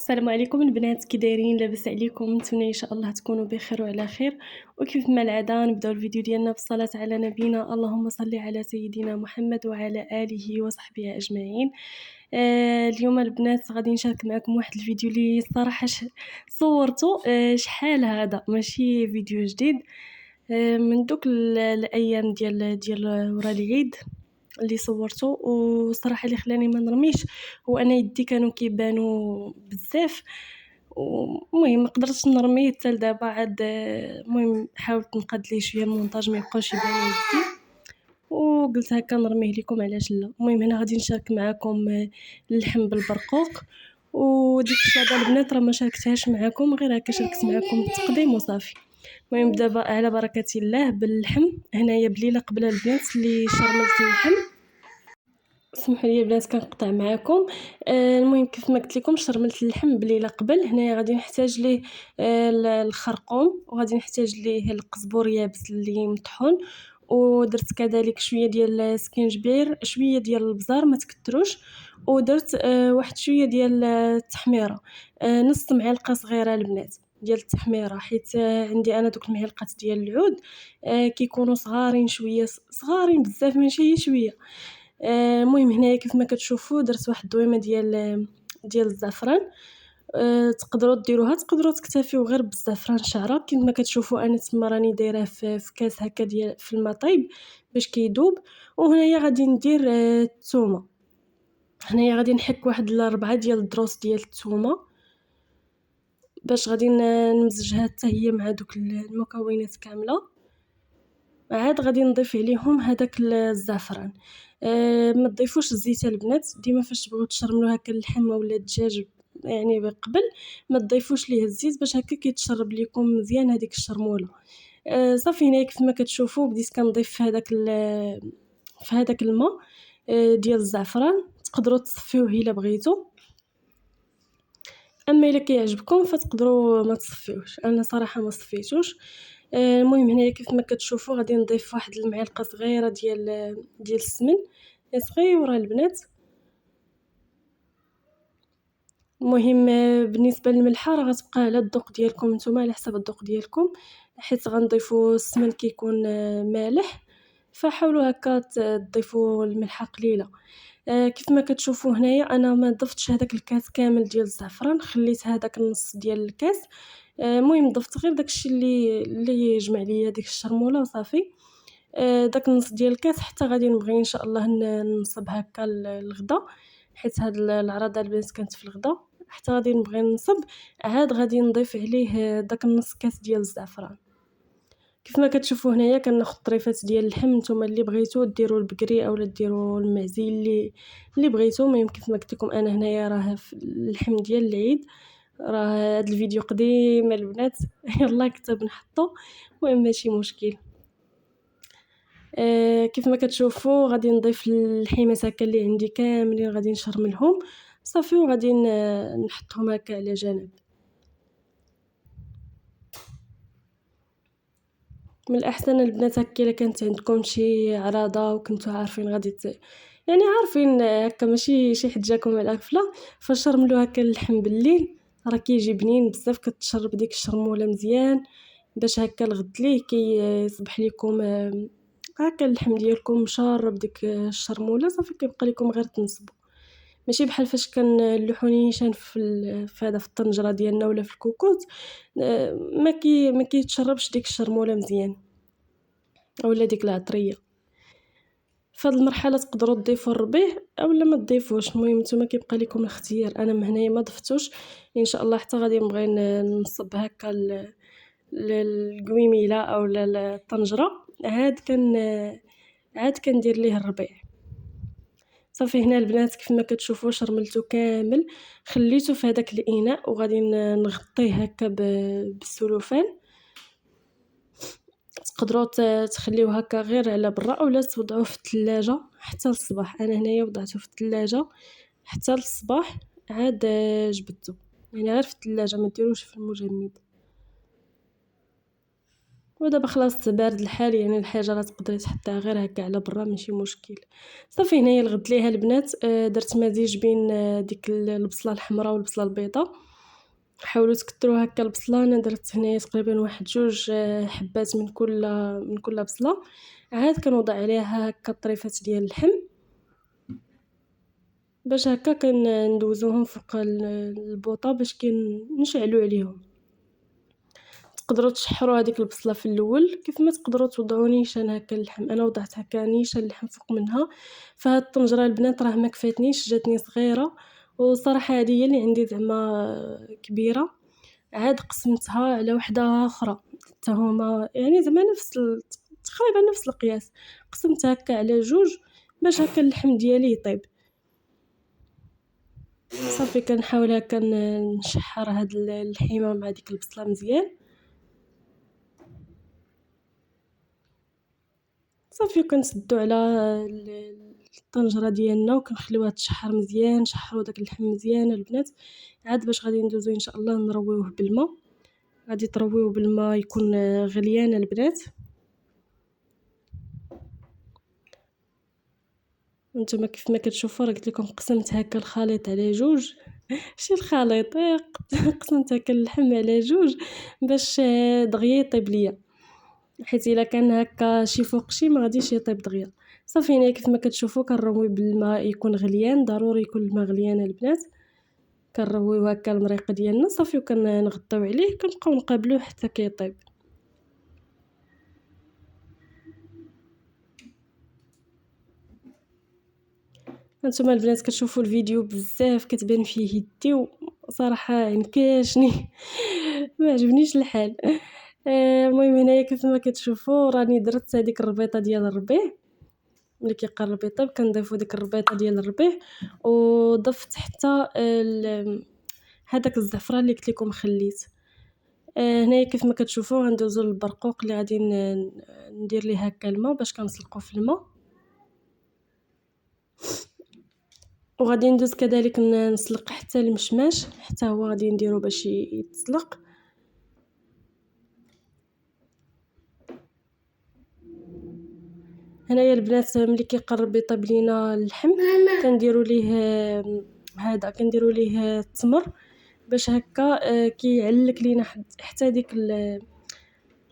السلام عليكم البنات، كي دايرين؟ لاباس عليكم؟ نتمنى ان شاء الله تكونوا بخير وعلى خير. وكيف ما العاده نبداو الفيديو ديالنا بالصلاه على نبينا، اللهم صل على سيدنا محمد وعلى اله وصحبه اجمعين. اليوم البنات غادي نشارك معكم واحد الفيديو اللي صراحه صورته شحال هذا ماشي فيديو جديد. من دوك الايام ديال ورا العيد اللي صورته، وصراحه اللي خلاني ما نرميش هو انا يدي كانوا كيبانوا بزاف. ومهم ما قدرتش نرميه حتى لدابا عاد. المهم حاولت نقاد ليه شويه المونتاج ما يبقاوش يبانوا يدي، وقلت هكا نرميه لكم علاش لا. المهم هنا غادي نشارك معكم اللحم بالبرقوق، وديك الشلاضه البنات راه ما شاركتهاش معكم، غير هكا شاركت معكم التقديم وصافي. المهم دابا على بركه الله باللحم. هنايا بليله قبل البنات اللي شرملت اللحم. سمحوا لي البنات كنقطع معكم. المهم كيف ما قلت لكم شرملت اللحم بليله قبل. هنايا غادي نحتاج ليه الخرقوم، وغادي نحتاج ليه القزبور يابس اللي مطحون، ودرت كذلك شويه ديال السكينجبير، شويه ديال البزار ما تكتروش، ودرت واحد شويه ديال التحميره، نص معلقه صغيره البنات ديال التحميره، حيت عندي انا دوك المعلقات ديال العود كيكونوا صغارين شويه، صغارين بزاف ماشي شويه. المهم هنايا كيف ما كتشوفوا درت واحد الدويمه ديال الزعفران. تقدروا ديروها، تقدروا تكتفيو غير بالزعفران شعره. كما كتشوفوا انا تما راني دايراه في كاس هكا ديال في الماء طايب باش كيذوب. وهنايا غادي ندير الثومه. هنايا غادي نحك واحد 4 ديال الدروس ديال الثومه باش غادي نمزجها حتى هي مع دوك المكونات كامله. عاد غادي نضيف عليهم هذاك الزعفران. ما تضيفوش الزيت البنات، ديما فاش تبغيو تشرملوا هكا اللحم ولا الدجاج يعني قبل ما تضيفوش ليه الزيت باش هكا كيتشرب لكم مزيان هذيك الشرموله. صافي هنا كيف ما كتشوفوا بديت كنضيف في هذاك الماء ديال الزعفران. تقدروا تصفيوه الا بغيتو، اما الا كيعجبكم فتقدروا ما تصفيوش، انا صراحه ما صفيتوش. المهم هنايا كيف ما كتشوفوا غادي نضيف واحد المعلقه صغيره ديال السمن صغيره البنات. المهم بالنسبه للملحه راه غتبقى على الذوق ديالكم نتوما، على حسب الذوق ديالكم، حيت غنضيفوا السمن كيكون مالح، فحاولوا هكا تضيفوا الملحه قليله. كيف ما كتشوفوا هنايا انا ما ضفتش هذاك الكاس كامل ديال الزعفران، خليت هذاك النص ديال الكاس. المهم ضفت غير داكشي اللي يجمع ليا ديك الشرموله وصافي. داك النص ديال الكاس حتى غادي نبغي ان شاء الله نصب هكا الغدا، حيت هاد العراضه البنات كانت في الغدا، حتى غادي نبغي نصب. عاد غادي نضيف عليه داك النص كاس ديال الزعفران. كيف ما كتشوفوا هنايا كناخذ طريفات ديال اللحم، نتوما اللي بغيتو ديروا البقري اولا ديروا المعزي اللي بغيتو. المهم كيف ما قلت لكم انا هنايا راه في اللحم ديال العيد. راه هاد الفيديو قديم البنات يلا كتب نحطو، المهم ماشي مشكل. كيف ما كتشوفوا غادي نضيف الحمص هكا اللي عندي كاملين، غادي نشرملهم صافي، وغادي نحطهم هكا على جنب. من الاحسن البنات هكا الا كانت عندكم شي عراضه وكنتو عارفين غادي يعني عارفين هكا ماشي شي حد جاكم على الغفله، فشرملوا هكا اللحم بالليل راه كيجي بنين بزاف، كتشرب ديك الشرموله مزيان باش هكا الغد ليه كيصبح لكم هكا اللحم ديالكم مشارب ديك الشرموله. صافي كيبقى لكم غير تنصبوا، ماشي بحال فاش كنلوحو نيشان في هذا في الطنجره ديالنا ولا في الكوكوت. ما كيتشربش ديك الشرموله مزيان اولا ديك العطريه. في هذه المرحله تقدروا تضيفوا الربيع اولا ما تضيفوش، المهم نتوما كيبقى لكم الاختيار. انا من هنايا ما ضفتوش ان شاء الله، حتى غادي نبغي نصب هكا القويميله اولا الطنجره عاد كندير ليه الربيع. صافي هنا البنات كيف ما كتشوفوا شرملته كامل، خليته في هذاك الاناء وغادي نغطيه هكا بالسلوفان. تقدروا تخليوه هكا غير على برا اولا توضعوه في الثلاجه حتى الصباح. انا هنايا وضعته في الثلاجه حتى الصباح، عاد جبدته يعني غير في الثلاجه، ما ديروش في المجمد. ودابا خلاص بارد الحال، يعني الحاجه راه تقدري تحطيها غير هكا على برا ماشي مشكل. صافي هنايا الغد ليها البنات درت مزيج بين ديك البصله الحمراء والبصله البيضاء. حاولوا تكتروا هكا البصله. انا درت هنايا تقريبا واحد 2 حبات من كل بصله. عاد كنوضع عليها هكا طريفات ديال اللحم باش هكا كندوزوهم فوق البوطه باش نشعلوا عليهم. تقدروا تشحروا هذيك البصله في الاول كيف ما تقدروا توضعوا نيشان هكا اللحم. انا وضعت هكا نيشان اللحم فوق منها. فهاد الطنجره البنات راه ما كفاتنيش، جاتني صغيره وصراحه هذه هي اللي عندي زعما كبيره. عاد قسمتها على وحده اخرى حتى هما يعني زعما تقريبا نفس القياس. قسمتها هكا على 2 باش هكا اللحم ديالي يطيب. صافي كنحاول هكا نشحر هاد اللحيمه مع ديك البصله مزيان. صافي كنسدو على الطنجره ديالنا وكنخليوها تشحر مزيان. نشحروا داك اللحم مزيان البنات. عاد باش غادي ندوزو ان شاء الله نرويوه بالماء. غادي ترويوه بالماء يكون غليان البنات. وانتما كيف ما كتشوفوا راه قلت لكم قسمت هكا الخليط على 2 ماشي الخليط قسمت هكا اللحم على 2 باش دغيا يطيب ليا، حيت الا كان هكا شي فوق شي ما غاديش يطيب دغيا. صافي هنا كيف ما كتشوفوا كنروي بالماء يكون غليان. ضروري يكون الماء غليان البنات. كنرويو هكا المريق ديالنا صافي وكنغطيو عليه كنبقاو نقابلوه حتى كيطيب. هانتوما البنات كتشوفوا الفيديو بزاف كتبان فيه يدي وصراحه نكاشني ما عجبنيش الحال. المهم هنايا كيف ما كتشوفوا راني درت هذيك الربيطه ديال الربيع. ملي كيقرب يطيب كنضيفوا ديك الربيطه ديال الربيع وضفت حتى هذاك الزعفران اللي قلت لكم خليت. هنايا كيف ما كتشوفوا غندوزو للبرقوق اللي غادي ندير ليه هكا الماء باش كنسلقوه في الماء. وغادي ندوز كذلك نسلق حتى المشماش حتى هو غادي نديرو باش يتسلق. هنايا البنات ملي كيقرب يطيب لينا اللحم كنديروا ليه التمر باش هكا كيعلك لينا حتى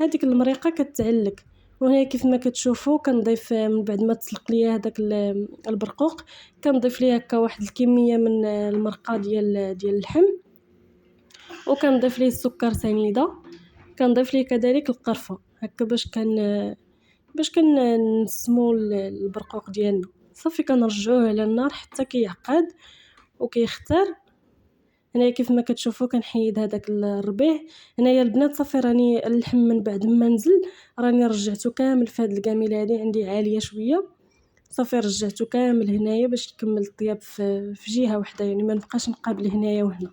هذيك المريقه كتعلك. وهنا كيف ما كتشوفوا كنضيف من بعد ما تسلق ليا هذاك البرقوق كنضيف ليه هكا واحد الكميه من المرقه ديال اللحم وكنضيف ليه السكر سنيده. كنضيف ليه كذلك القرفه هكا باش كنسمو البرقوق ديالنا. صافي كنرجعوه على النار حتى كيعقد وكيختار. هنايا كيف ما كتشوفوا كنحيد هذاك الربيع. هنايا البنات صافي راني اللحم من بعد ما نزل راني رجعته كامل في هذه الكاميله هذه عندي عاليه شويه. صافي رجعته كامل هنايا باش تكمل الطياب في جهه واحده يعني ما نبقاش نقابل هنايا وهنا.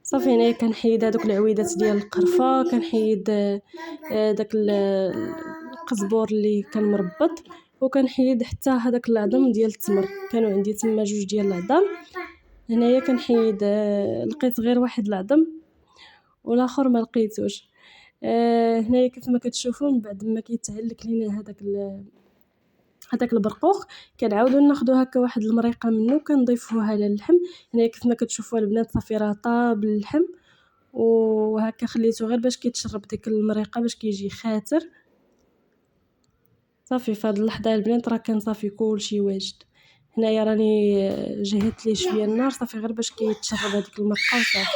صافي هنايا كنحيد هذوك العويدات ديال القرفه كنحيد داك القزبور اللي كان مربط وكنحيد حتى هذاك العظم ديال التمر. كانوا عندي تما 2 ديال العظام. هنايا كنحيد لقيت غير واحد العظم والاخر ما لقيتوش. هنايا كيف ما كتشوفوا من بعد ما كيتعلك لينا هذاك البرقوق كنعاودو ناخذو هكا واحد المريقه منه كنضيفوها على اللحم. هنايا كيف ما كتشوفوا البنات صافي راه طاب اللحم وهكا خليته غير باش كيتشرب ديك المريقه باش كيجي خاتر. صافي في هذه اللحظه البنات راه كان صافي كلشي واجد. هنايا راني جهدت ليه شويه النار صافي غير باش كيتشرب هذيك المرقه وصافي.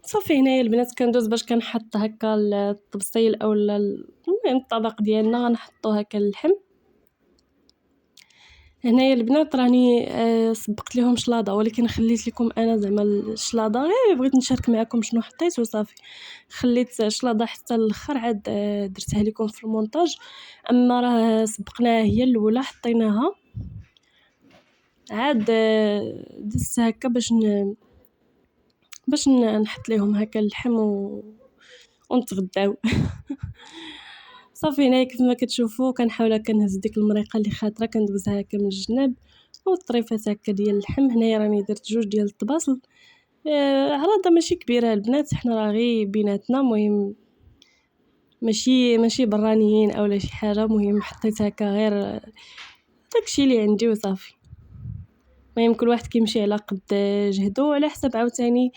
صافي هنايا البنات كندوز باش كنحط هكا الطبسيل اولا المهم الطبق ديالنا غنحطو هكا اللحم. هنايا البنات راني سبقت لهم شلاضه ولكن خليت لكم انا زعما الشلاضه غير بغيت نشارك معكم شنو حطيت وصافي. خليت شلاضه حتى الاخر عاد درتها لكم في المونتاج. اما راه سبقناها هي الاولى حطيناها عاد دزت هكا باش نحط لهم هكا اللحم ونتغداو. صافي هنايا كيف ما كتشوفوا كنحاول هكا نهز ديك المريقه اللي خاطره كندوزها هكا من الجناب والطريفات هكا ديال اللحم. هنايا راني درت 2 ديال الطباصل عراضه ماشي كبيره البنات حنا راه غير بيناتنا. المهم ماشي برانيين اولا شي حاجه. مهم حطيت هكا غير داكشي اللي عندي وصافي. المهم كل واحد كيمشي على قد جهدو على حسب عاوتاني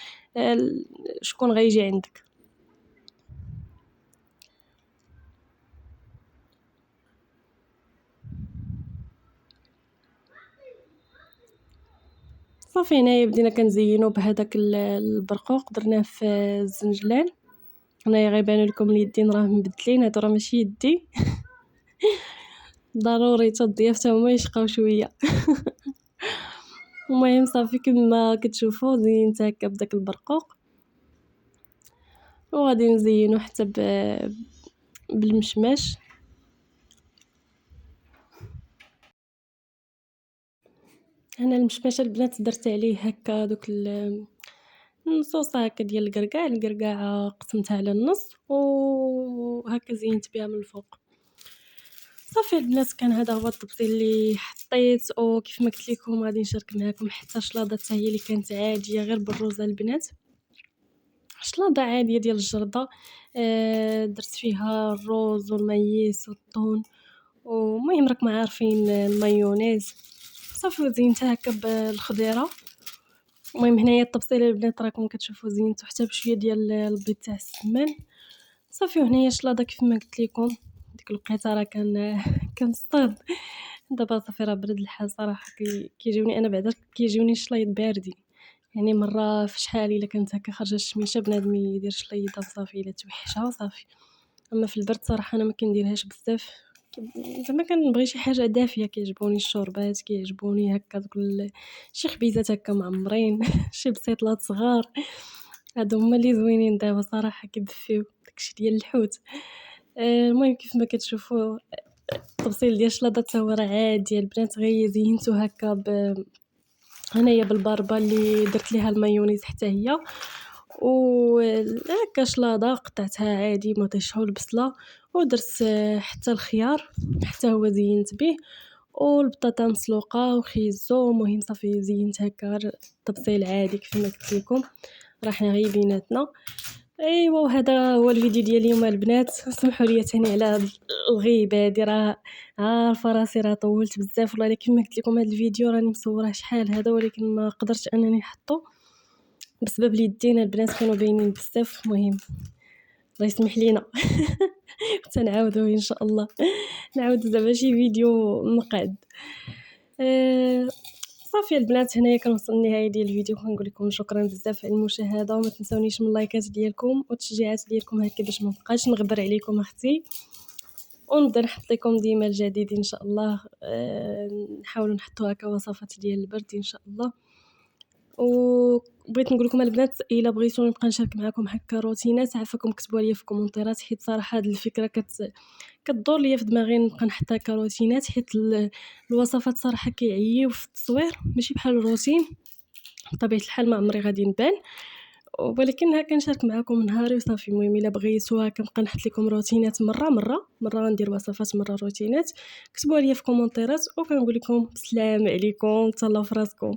شكون غيجي عندك. صافي هنايا بدينا كنزينو بهذاك البرقوق درناه في الزنجلان. هنايا غيبان لكم اليدين راه مبدلين، هادو راه ماشي يدي. ضروري حتى الضياف حتى هما يشقاو شويه. المهم صافي كما كتشوفوا زينت هكا بداك البرقوق، وغادي نزينو حتى بالمشماش. انا المشماش البنات درت عليه هكا دوك النصوصه هكا ديال القرقاع قسمتها على النص وهكا زينت بها من الفوق. صافي البنات كان هذا هو التبطيل اللي حطيت. وكيف ما قلت لكم غادي نشارك معكم حتى شلاضه حتى هي اللي كانت عاديه غير بالروزه البنات، شلاضه عاديه ديال الجرده. درت فيها الروز والمايس والطون، ومهم راكم عارفين المايونيز. صافي زينتها هكا بالخضيره. المهم هنايا التبصيل البنات راكم كتشوفوا زينتو حتى بشويه ديال البيض تاع السمان. صافي وهنايا شلاضه كيف ما قلت لكم. ديك الوقيته راه كنصطاد. دابا صافي راه برد الحال صراحه. كيجيوني انا بعدا كيجيوني الشلايض باردين، يعني مره في شحال الا كانت هكا خارجه الشميشه بنادم يدير شليضه وصافي الا توحشها وصافي. اما في البرد صراحه انا ما كنديرهاش بزاف. زعما كنبغي شي حاجه دافيه، كيعجبوني الشوربات، كيعجبوني هكا دوك شي خبيزات هكا معمرين. شي بسيطلات صغار، هادو هما اللي زوينين دابا صراحه كيدفيو داكشي ديال الحوت. المهم كيف ما كتشوفوا التفصيل ديال الشلاضه حتى هو راه عادي البنات، غير زينتو هكا هنايا بالباربه اللي درت ليها المايونيز حتى هي. هكا شلاضه قطعتها عادي ما طيشها البصله، ودرت حتى الخيار حتى هو زينت به، والبطاطا مسلوقه وخيزو. المهم صافي زينت هكا التبصيل عادي كيف ما قلت لكم، راه حنا غير بيناتنا. ايوا وهذا هو الفيديو ديال اليوم البنات. سمحوا لي ثاني على هاد الغيبه هادي، راه عارفه راسي راه طولت بزاف والله. لكن ما قلت لكم هذا الفيديو راني مصوراه شحال هذا، ولكن ما قدرتش انني نحطه بسبب اليدين البنات كانوا باينين بزاف. المهم الله يسمح لينا. تنعاودوه ان شاء الله، نعاود زعما شي فيديو مقعد. صافي البنات هنايا كنوصل للنهايه ديال الفيديو. كنقول لكم شكرا بزاف على المشاهده، وما تنسونيش من اللايكات ديالكم والتشجيعات ديالكم هكا باش ما نبقاش نغبر عليكم اختي، ونبدا نحط لكم ديما الجديد ان شاء الله. نحاولوا نحطوا هكا وصفات ديال البرد ان شاء الله. وبغيت نقول لكم البنات الا بغيتوني نبقى نشارك معكم هكا روتينات عافاكم كتبوا لي في الكومونتيرات، حيت صراحه هذه الفكره كتدور ليا في دماغي نبقى نحط هكا روتينات، حيت الوصفات صراحه كيعييو في التصوير ماشي بحال الروتين. بطبيعه الحال ما عمري غادي نبان، ولكن هكا نشارك معكم نهاري وصافي. المهم الا بغيتوا هكا نبقى نحط لكم روتينات مره ندير وصفات مره روتينات، كتبوا لي في الكومونتيرات. وكنقول لكم السلام عليكم، تهلاو في راسكم.